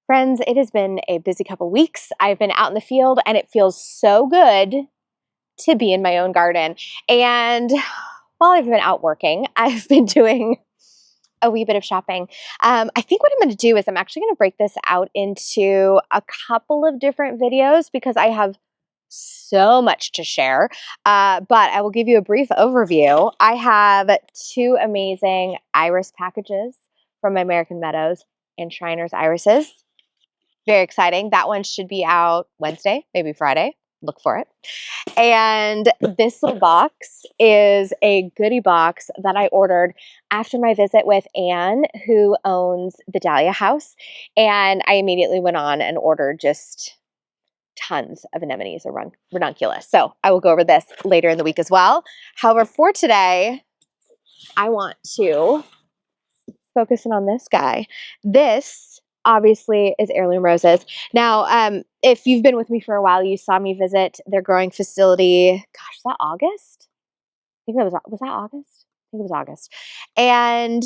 Friends, it has been a busy couple weeks. I've been out in the field and it feels so good to be in my own garden. And while I've been out working, I've been doing a wee bit of shopping. I think what I'm going to do is I'm actually going to break this out into a couple of different videos because I have so much to share. But I will give you a brief overview. I have two amazing iris packages from American Meadows and Shriners Irises. Very exciting. That one should be out Wednesday, maybe Friday. Look for it. And this little box is a goodie box that I ordered after my visit with Anne, who owns the Dahlia House. And I immediately went on and ordered just tons of anemones or ranunculus. So I will go over this later in the week as well. However, for today, I want to focus in on this guy. This obviously is Heirloom Roses. Now, if you've been with me for a while, you saw me visit their growing facility. Gosh, is that August? I think that was that August? I think it was August. And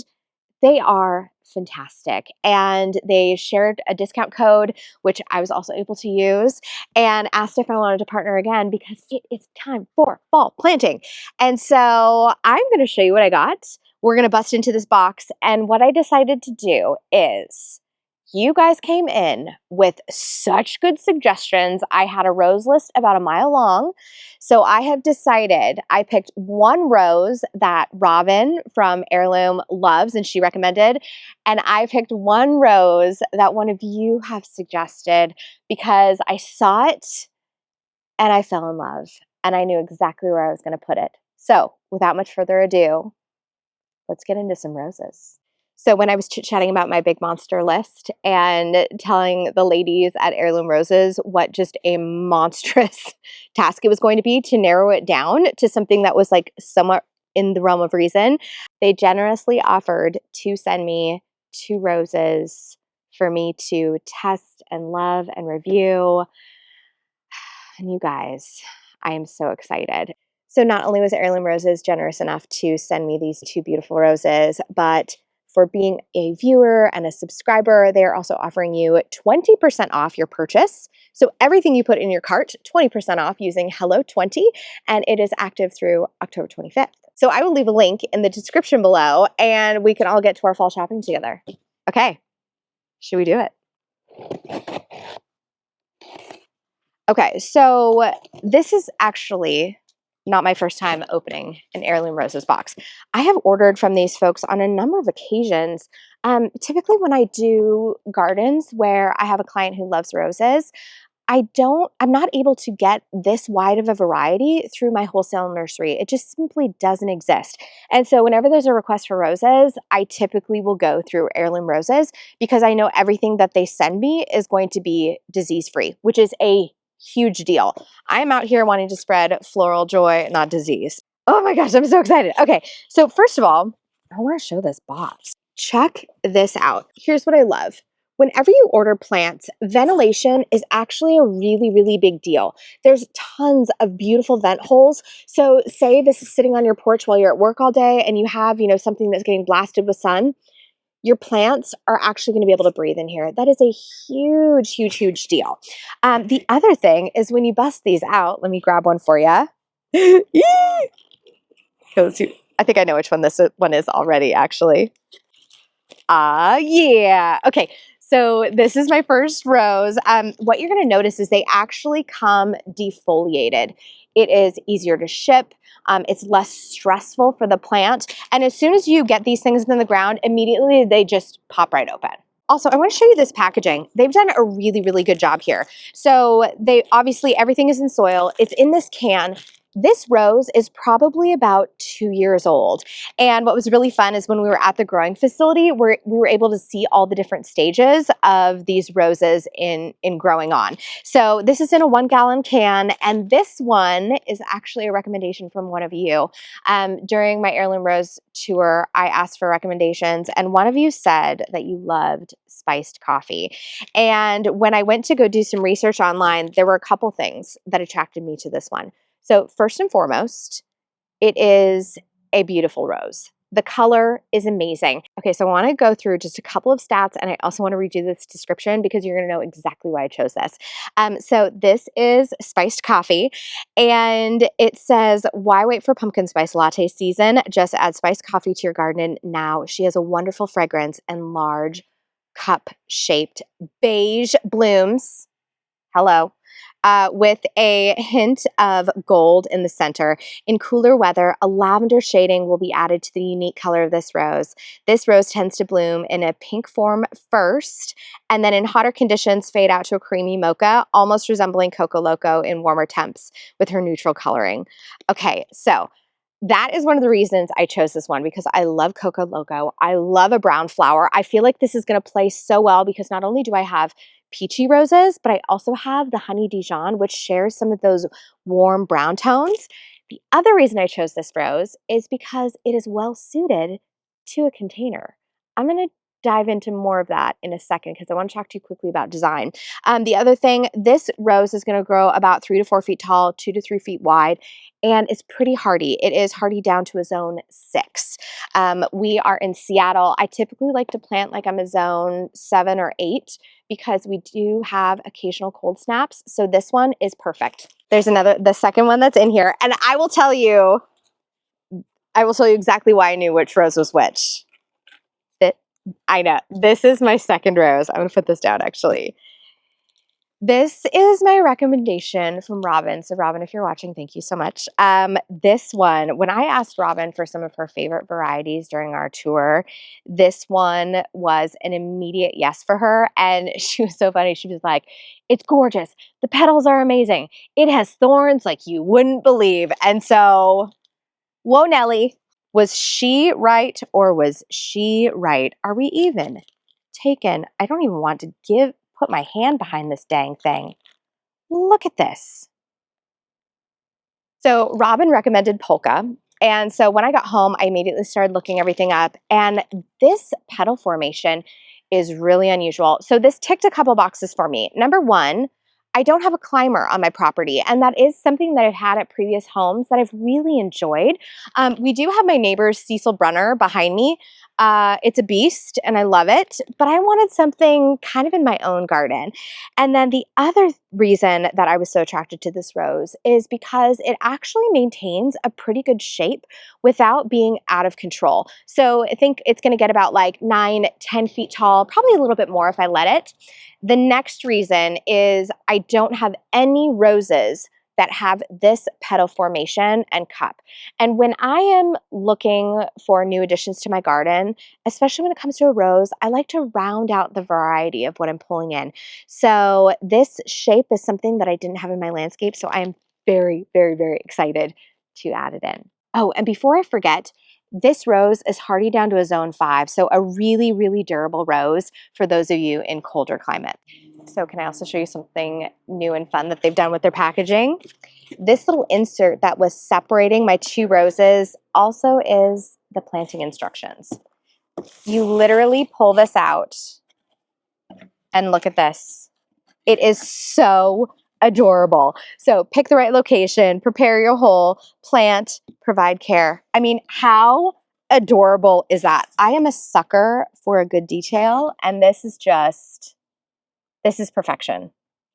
they are fantastic. And they shared a discount code, which I was also able to use, and asked if I wanted to partner again because it is time for fall planting. And so I'm going to show you what I got. We're going to bust into this box. And what I decided to do is you guys came in with such good suggestions. I had a rose list about a mile long. So I have decided I picked one rose that Robin from Heirloom loves and she recommended. And I picked one rose that one of you have suggested because I saw it and I fell in love and I knew exactly where I was going to put it. So without much further ado, let's get into some roses. So when I was chit-chatting about my big monster list and telling the ladies at Heirloom Roses what just a monstrous task it was going to be to narrow it down to something that was like somewhat in the realm of reason, they generously offered to send me 2 roses for me to test and love and review. And you guys, I am so excited. So not only was Heirloom Roses generous enough to send me these 2 beautiful roses, but for being a viewer and a subscriber, they are also offering you 20% off your purchase. So everything you put in your cart, 20% off using Hello20, and it is active through October 25th. So I will leave a link in the description below and we can all get to our fall shopping together. Okay, should we do it? Okay, so this is actually not my first time opening an Heirloom Roses box. I have ordered from these folks on a number of occasions. Typically when I do gardens where I have a client who loves roses, I'm not able to get this wide of a variety through my wholesale nursery. It just simply doesn't exist. And so whenever there's a request for roses, I typically will go through Heirloom Roses because I know everything that they send me is going to be disease-free, which is a huge deal. I'm out here wanting to spread floral joy, not disease. Oh my gosh, I'm so excited. Okay, so first of all, I want to show this box. Check this out. Here's what I love. Whenever you order plants, ventilation is actually a really, really big deal. There's tons of beautiful vent holes. So say this is sitting on your porch while you're at work all day and you have, something that's getting blasted with sun. Your plants are actually going to be able to breathe in here. That is a huge, huge, huge deal. The other thing is when you bust these out, let me grab one for you. I think I know which one this one is already, actually. Yeah. Okay. So this is my first rose. What you're going to notice is they actually come defoliated. It is easier to ship. It's less stressful for the plant. And as soon as you get these things in the ground, immediately they just pop right open. Also, I want to show you this packaging. They've done a really, really good job here. So obviously everything is in soil. It's in this can. This rose is probably about 2 years old. And what was really fun is when we were at the growing facility, we were able to see all the different stages of these roses in growing on. So this is in a 1-gallon can. And this one is actually a recommendation from one of you. During my Heirloom Rose tour, I asked for recommendations. And one of you said that you loved spiced coffee. And when I went to go do some research online, there were a couple things that attracted me to this one. So first and foremost, it is a beautiful rose. The color is amazing. Okay, so I want to go through just a couple of stats, and I also want to read you this description because you're going to know exactly why I chose this. So this is spiced coffee, and it says, "Why wait for pumpkin spice latte season? Just add spiced coffee to your garden now." She has a wonderful fragrance and large cup-shaped beige blooms. Hello. With a hint of gold in the center. In cooler weather, a lavender shading will be added to the unique color of this rose. This rose tends to bloom in a pink form first, and then in hotter conditions fade out to a creamy mocha, almost resembling Coco Loco in warmer temps with her neutral coloring. Okay, so that is one of the reasons I chose this one, because I love Coco Loco. I love a brown flower. I feel like this is going to play so well because not only do I have peachy roses, but I also have the Honey Dijon, which shares some of those warm brown tones. The other reason I chose this rose is because it is well suited to a container. I'm going to dive into more of that in a second because I want to talk to you quickly about design. The other thing, this rose is going to grow about 3 to 4 feet tall, 2 to 3 feet wide, and it's pretty hardy. It is hardy down to a zone 6. We are in Seattle. I typically like to plant like I'm a zone 7 or 8 because we do have occasional cold snaps. So this one is perfect. There's the second one that's in here, and I will tell you exactly why I knew which rose was which. I know, this is my second rose. I'm gonna put this down actually. This is my recommendation from Robin. So Robin, if you're watching, thank you so much. This one, when I asked Robin for some of her favorite varieties during our tour, this one was an immediate yes for her. And she was so funny. She was like, "It's gorgeous. The petals are amazing. It has thorns like you wouldn't believe." And so, whoa, Nelly, was she right or was she right? Are we even? Taken. I don't even want to put my hand behind this dang thing. Look at this. So Robin recommended polka. And so when I got home, I immediately started looking everything up. And this petal formation is really unusual. So this ticked a couple boxes for me. Number one, I don't have a climber on my property, and that is something that I've had at previous homes that I've really enjoyed. We do have my neighbor's Cecil Brunner behind me. It's a beast, and I love it, but I wanted something kind of in my own garden. And then the other reason that I was so attracted to this rose is because it actually maintains a pretty good shape without being out of control. So I think it's going to get about like 9, 10 feet tall, probably a little bit more if I let it. The next reason is I don't have any roses that have this petal formation and cup. And when I am looking for new additions to my garden, especially when it comes to a rose, I like to round out the variety of what I'm pulling in. So this shape is something that I didn't have in my landscape, so I am very, very, very excited to add it in. Oh, and before I forget, this rose is hardy down to a zone 5, so a really, really durable rose for those of you in colder climates. So can I also show you something new and fun that they've done with their packaging? This little insert that was separating my 2 roses also is the planting instructions. You literally pull this out and look at this. It is so adorable. So pick the right location, prepare your hole, plant, provide care. I mean, how adorable is that? I am a sucker for a good detail, and this is perfection.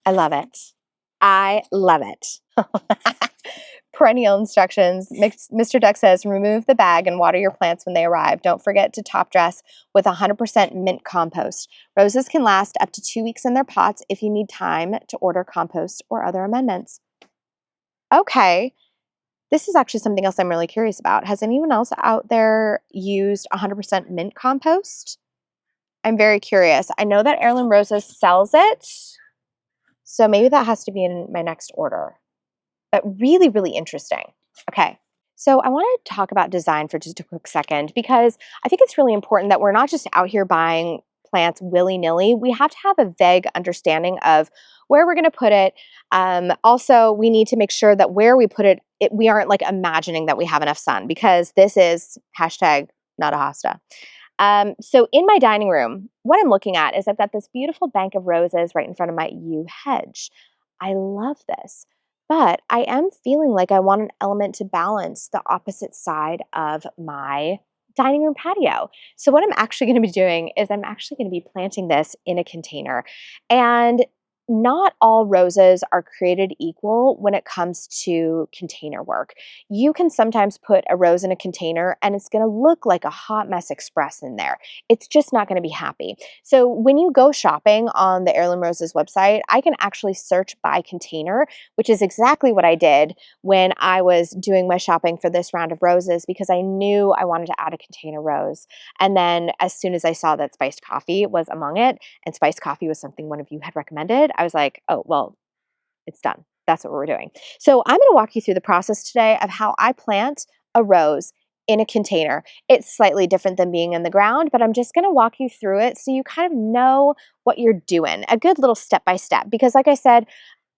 I love it. I love it. Perennial instructions. Mr. Duck says, remove the bag and water your plants when they arrive. Don't forget to top dress with 100% mint compost. Roses can last up to 2 weeks in their pots if you need time to order compost or other amendments. Okay, this is actually something else I'm really curious about. Has anyone else out there used 100% mint compost? I'm very curious. I know that Heirloom Roses sells it, so maybe that has to be in my next order. But really, really interesting. Okay, so I want to talk about design for just a quick second because I think it's really important that we're not just out here buying plants willy-nilly. We have to have a vague understanding of where we're going to put it. Also, we need to make sure that where we put it, we aren't like imagining that we have enough sun, because this is hashtag not a hosta. So in my dining room, what I'm looking at is I've got this beautiful bank of roses right in front of my yew hedge. I love this. But I am feeling like I want an element to balance the opposite side of my dining room patio. So what I'm actually going to be doing is I'm actually going to be planting this in a container. And not all roses are created equal when it comes to container work. You can sometimes put a rose in a container and it's going to look like a hot mess express in there. It's just not going to be happy. So when you go shopping on the Heirloom Roses website, I can actually search by container, which is exactly what I did when I was doing my shopping for this round of roses, because I knew I wanted to add a container rose. And then as soon as I saw that spiced coffee was among it, and spiced coffee was something one of you had recommended, I was like, oh, well, it's done. That's what we're doing. So I'm going to walk you through the process today of how I plant a rose in a container. It's slightly different than being in the ground, but I'm just going to walk you through it so you kind of know what you're doing. A good little step by step, because like I said,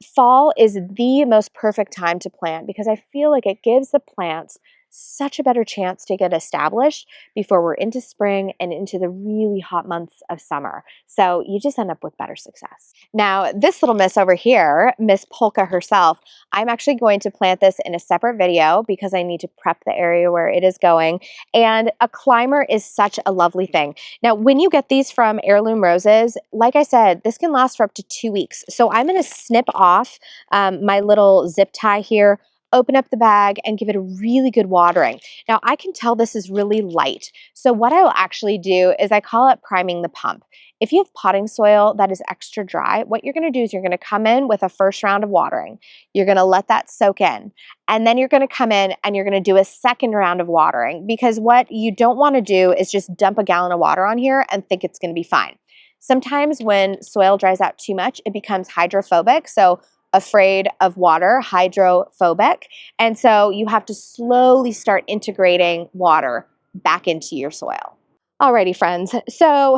fall is the most perfect time to plant because I feel like it gives the plants such a better chance to get established before we're into spring and into the really hot months of summer. So you just end up with better success. Now, this little miss over here, Miss Polka herself, I'm actually going to plant this in a separate video because I need to prep the area where it is going. And a climber is such a lovely thing. Now, when you get these from Heirloom Roses, like I said, this can last for up to 2 weeks. So I'm going to snip off my little zip tie here, open up the bag, and give it a really good watering. Now, I can tell this is really light. So what I will actually do is I call it priming the pump. If you have potting soil that is extra dry, what you're going to do is you're going to come in with a first round of watering. You're going to let that soak in. And then you're going to come in and you're going to do a second round of watering, because what you don't want to do is just dump a gallon of water on here and think it's going to be fine. Sometimes when soil dries out too much, it becomes hydrophobic. So afraid of water, hydrophobic. And so you have to slowly start integrating water back into your soil. Alrighty, friends. So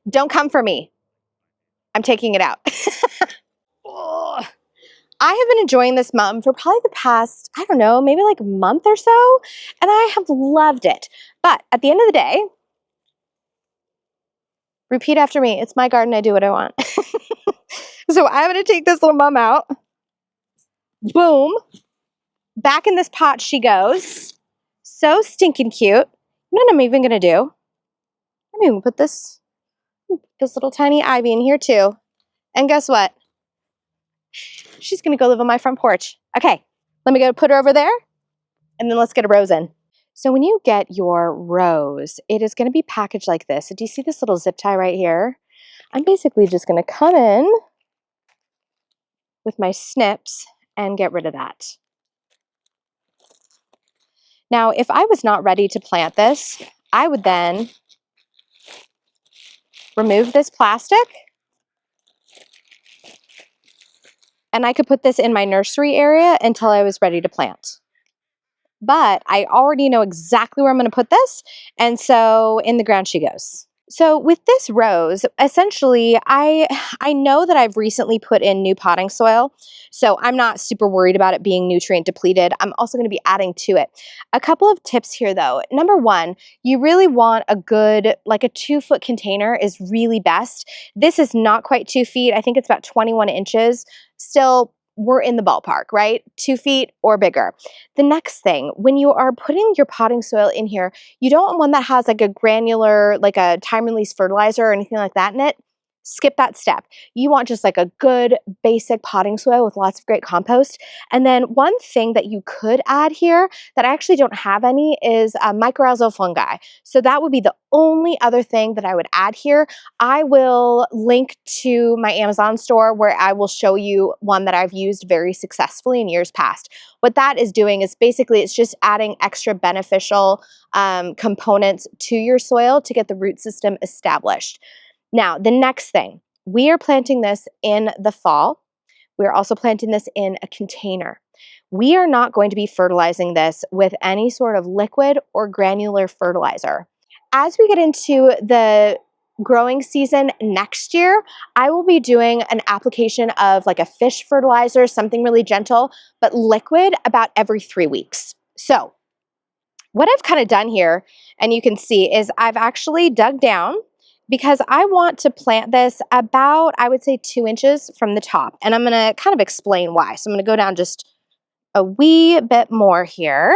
don't come for me. I'm taking it out. Ugh. I have been enjoying this mum for probably the past, I don't know, maybe like a month or so, and I have loved it. But at the end of the day, repeat after me. It's my garden. I do what I want. So I'm going to take this little mum out. Boom. Back in this pot she goes. So stinking cute. You know what I'm even going to do? I'm even going to put this little tiny ivy in here too. And guess what? She's going to go live on my front porch. Okay, let me go put her over there, and then let's get a rose in. So when you get your rose, it is going to be packaged like this. So do you see this little zip tie right here? I'm basically just going to come in with my snips and get rid of that. Now, if I was not ready to plant this, I would then remove this plastic, and I could put this in my nursery area until I was ready to plant. But I already know exactly where I'm going to put this, and so in the ground she goes. So with this rose, essentially, I know that I've recently put in new potting soil, so I'm not super worried about it being nutrient depleted. I'm also going to be adding to it. A couple of tips here though. Number one, you really want a good, like a 2-foot container is really best. This is not quite 2 feet. I think it's about 21 inches. Still, we're in the ballpark, right? 2 feet or bigger. The next thing, when you are putting your potting soil in here, you don't want one that has like a granular, like a time release fertilizer or anything like that in it. Skip that step. You want just like a good basic potting soil with lots of great compost. And then one thing that you could add here that I actually don't have any is mycorrhizal fungi. So that would be the only other thing that I would add here. I will link to my Amazon store where I will show you one that I've used very successfully in years past. What that is doing is basically it's just adding extra beneficial components to your soil to get the root system established. Now, the next thing, we are planting this in the fall. We're also planting this in a container. We are not going to be fertilizing this with any sort of liquid or granular fertilizer. As we get into the growing season next year, I will be doing an application of like a fish fertilizer, something really gentle, but liquid about every 3 weeks. So what I've kind of done here, and you can see, is I've actually dug down because I want to plant this about, I would say 2 inches from the top. And I'm going to kind of explain why. So I'm going to go down just a wee bit more here.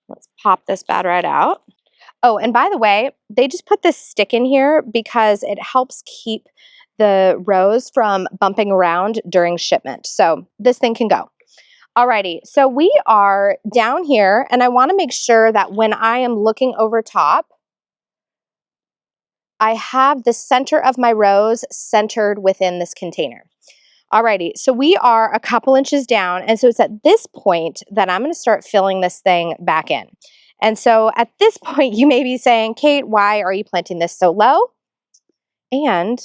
Let's pop this bad right out. Oh, and by the way, they just put this stick in here because it helps keep the rose from bumping around during shipment. So this thing can go. Alrighty, so we are down here, and I want to make sure that when I am looking over top, I have the center of my rose centered within this container. Alrighty, so we are a couple inches down, and so it's at this point that I'm going to start filling this thing back in. And so at this point, you may be saying, Kate, why are you planting this so low? And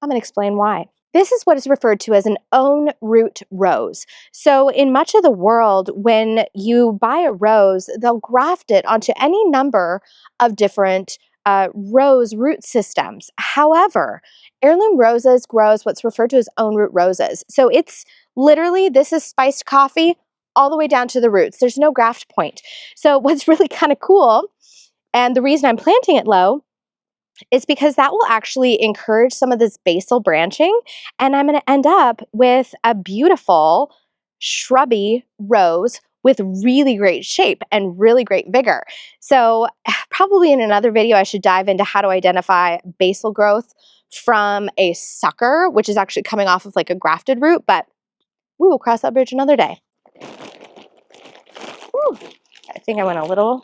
I'm going to explain why. This is what is referred to as an own root rose. So in much of the world, when you buy a rose, they'll graft it onto any number of different rose root systems. However, Heirloom Roses grows what's referred to as own root roses. So it's literally, this is spiced coffee all the way down to the roots. There's no graft point. So what's really kind of cool, and the reason I'm planting it low, is because that will actually encourage some of this basal branching, and I'm going to end up with a beautiful shrubby rose with really great shape and really great vigor. So probably in another video, I should dive into how to identify basal growth from a sucker, which is actually coming off of like a grafted root, but we will cross that bridge another day. Whew. I think I went a little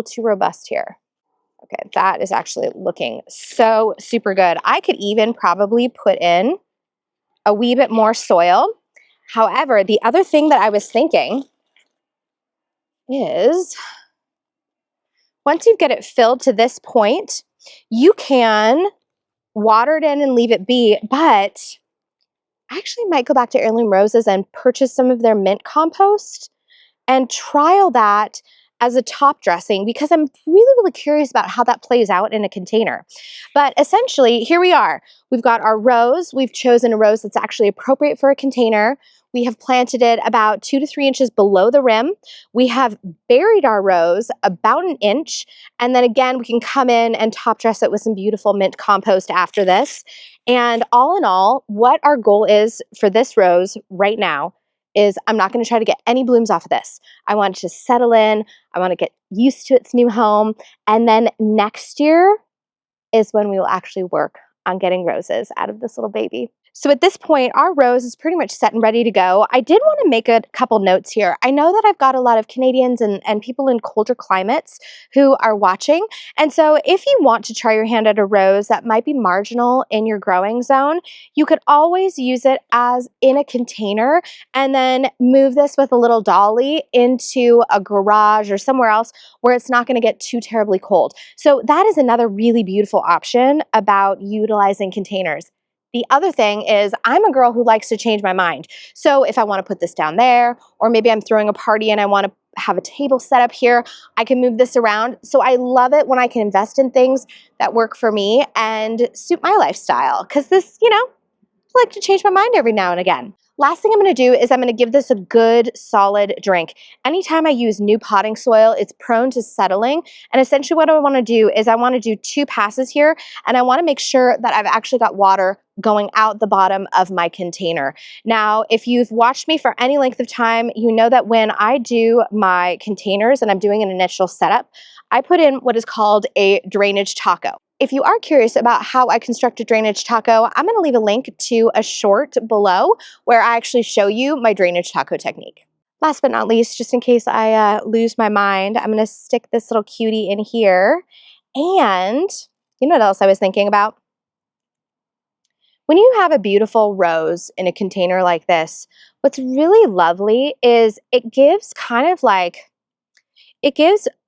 too robust here. Okay, that is actually looking so super good. I could even probably put in a wee bit more soil. However, the other thing that I was thinking is once you get it filled to this point, you can water it in and leave it be, but I actually might go back to Heirloom Roses and purchase some of their mint compost and trial that as a top dressing because I'm really, really curious about how that plays out in a container. But essentially, here we are. We've got our rose. We've chosen a rose that's actually appropriate for a container. We have planted it about 2 to 3 inches below the rim. We have buried our rose about an inch. And then again, we can come in and top dress it with some beautiful mint compost after this. And all in all, what our goal is for this rose right now is I'm not going to try to get any blooms off of this. I want it to settle in. I want to get used to its new home. And then next year is when we will actually work on getting roses out of this little baby. So at this point, our rose is pretty much set and ready to go. I did want to make a couple notes here. I know that I've got a lot of Canadians and people in colder climates who are watching. And so if you want to try your hand at a rose that might be marginal in your growing zone, you could always use it as in a container and then move this with a little dolly into a garage or somewhere else where it's not going to get too terribly cold. So that is another really beautiful option about utilizing containers. The other thing is I'm a girl who likes to change my mind. So if I want to put this down there, or maybe I'm throwing a party and I want to have a table set up here, I can move this around. So I love it when I can invest in things that work for me and suit my lifestyle. Because this, I like to change my mind every now and again. Last thing I'm going to do is I'm going to give this a good solid drink. Anytime I use new potting soil, it's prone to settling. And essentially what I want to do is I want to do 2 passes here, and I want to make sure that I've actually got water going out the bottom of my container. Now, if you've watched me for any length of time, you know that when I do my containers and I'm doing an initial setup, I put in what is called a drainage taco. If you are curious about how I construct a drainage taco, I'm going to leave a link to a short below where I actually show you my drainage taco technique. Last but not least, just in case I lose my mind, I'm going to stick this little cutie in here. And you know what else I was thinking about? When you have a beautiful rose in a container like this, what's really lovely is it gives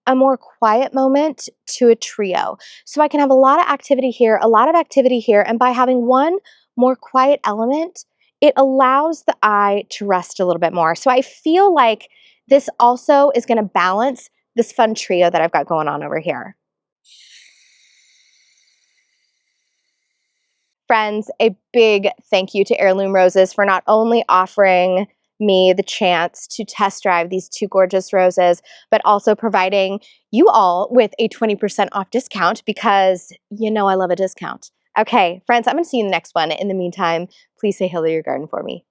a more quiet moment to a trio. So I can have a lot of activity here, and by having one more quiet element, it allows the eye to rest a little bit more. So I feel like this also is going to balance this fun trio that I've got going on over here. Friends, a big thank you to Heirloom Roses for not only offering me the chance to test drive these 2 gorgeous roses, but also providing you all with a 20% off discount because you know I love a discount. Okay, friends, I'm going to see you in the next one. In the meantime, please say hello to your garden for me.